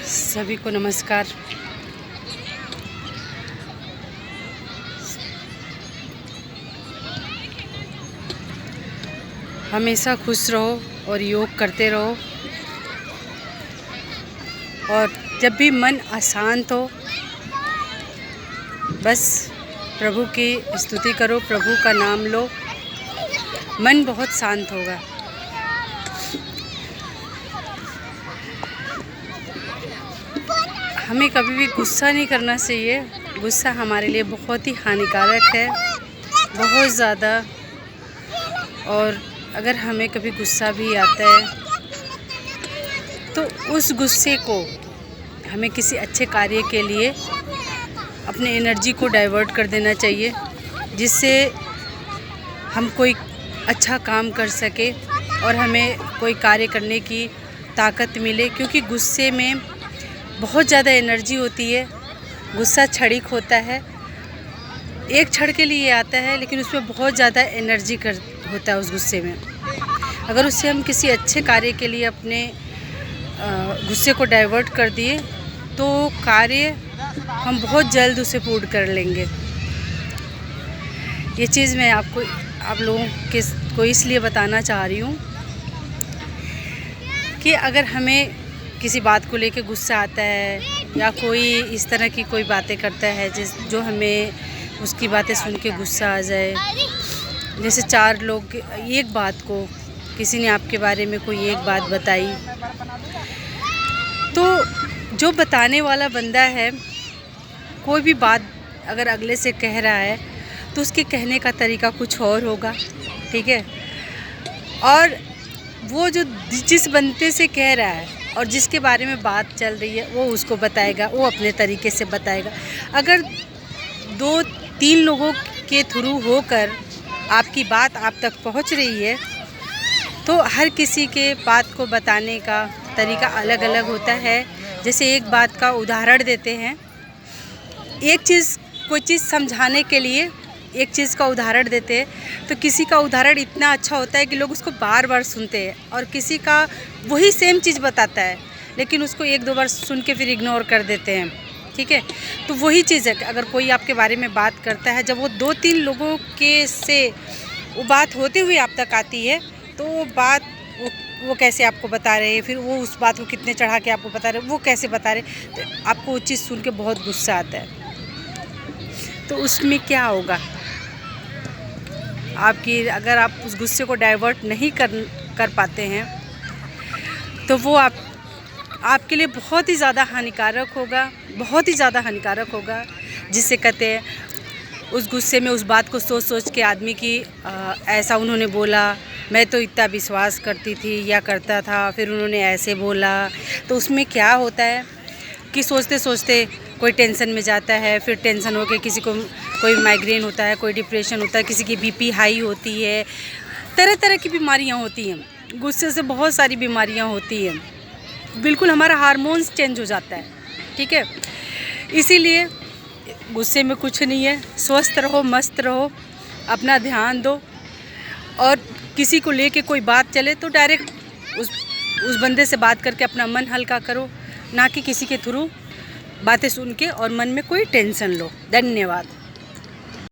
सभी को नमस्कार। हमेशा खुश रहो और योग करते रहो, और जब भी मन अशांत हो बस प्रभु की स्तुति करो, प्रभु का नाम लो, मन बहुत शांत होगा। हमें कभी भी गुस्सा नहीं करना चाहिए। गुस्सा हमारे लिए बहुत ही हानिकारक है, बहुत ज़्यादा। और अगर हमें कभी गुस्सा भी आता है तो उस गुस्से को हमें किसी अच्छे कार्य के लिए अपने एनर्जी को डाइवर्ट कर देना चाहिए, जिससे हम कोई अच्छा काम कर सके और हमें कोई कार्य करने की ताकत मिले। क्योंकि गुस्से में बहुत ज़्यादा एनर्जी होती है। गुस्सा क्षणिक होता है, एक क्षण के लिए आता है, लेकिन उसमें बहुत ज़्यादा एनर्जी होता है उस गुस्से में। अगर उससे हम किसी अच्छे कार्य के लिए अपने गुस्से को डाइवर्ट कर दिए तो कार्य हम बहुत जल्द उसे पूर्ण कर लेंगे। ये चीज़ मैं आप लोगों को इसलिए बताना चाह रही हूँ कि अगर हमें किसी बात को लेके गुस्सा आता है या कोई इस तरह की कोई बातें करता है जो हमें उसकी बातें सुन के गुस्सा आ जाए। जैसे चार लोग एक बात को, किसी ने आपके बारे में कोई एक बात बताई, तो जो बताने वाला बंदा है कोई भी बात अगर अगले से कह रहा है तो उसके कहने का तरीका कुछ और होगा, ठीक है। और वो जो जिस बंदे से कह रहा है और जिसके बारे में बात चल रही है वो उसको बताएगा, वो अपने तरीके से बताएगा। अगर 2-3 लोगों के थ्रू होकर आपकी बात आप तक पहुंच रही है तो हर किसी के बात को बताने का तरीका अलग अलग होता है। जैसे एक बात का उदाहरण देते हैं, कोई चीज़ समझाने के लिए एक चीज़ का उदाहरण देते हैं तो किसी का उदाहरण इतना अच्छा होता है कि लोग उसको बार बार सुनते हैं, और किसी का वही सेम चीज़ बताता है लेकिन उसको 1-2 बार सुन के फिर इग्नोर कर देते हैं, ठीक है। तो वही चीज़ है कि अगर कोई आपके बारे में बात करता है, जब वो 2-3 लोगों के से वो बात होते हुए आप तक आती है तो वो बात वो कैसे आपको बता रहे हैं, फिर वो उस बात को कितने चढ़ा के आपको बता रहे, वो कैसे बता रहे, तो आपको वो चीज़ सुन के बहुत गुस्सा आता है। तो उसमें क्या होगा, अगर आप उस गुस्से को डाइवर्ट नहीं कर पाते हैं तो वो आपके लिए बहुत ही ज़्यादा हानिकारक होगा, बहुत ही ज़्यादा हानिकारक होगा। जिससे कहते हैं उस गुस्से में उस बात को सोच सोच के आदमी की ऐसा उन्होंने बोला, मैं तो इतना विश्वास करती थी या करता था, फिर उन्होंने ऐसे बोला। तो उसमें क्या होता है कि सोचते सोचते कोई टेंशन में जाता है, फिर टेंशन हो के किसी को कोई माइग्रेन होता है, कोई डिप्रेशन होता है, किसी की बीपी हाई होती है, तरह तरह की बीमारियां होती हैं। गुस्से से बहुत सारी बीमारियां होती हैं, बिल्कुल हमारा हार्मोन्स चेंज हो जाता है, ठीक है। इसीलिए गुस्से में कुछ नहीं है, स्वस्थ रहो, मस्त रहो, अपना ध्यान दो, और किसी को लेके कोई बात चले तो डायरेक्ट उस बंदे से बात करके अपना मन हल्का करो, ना कि किसी के थ्रू बातें सुन के और मन में कोई टेंशन लो। धन्यवाद।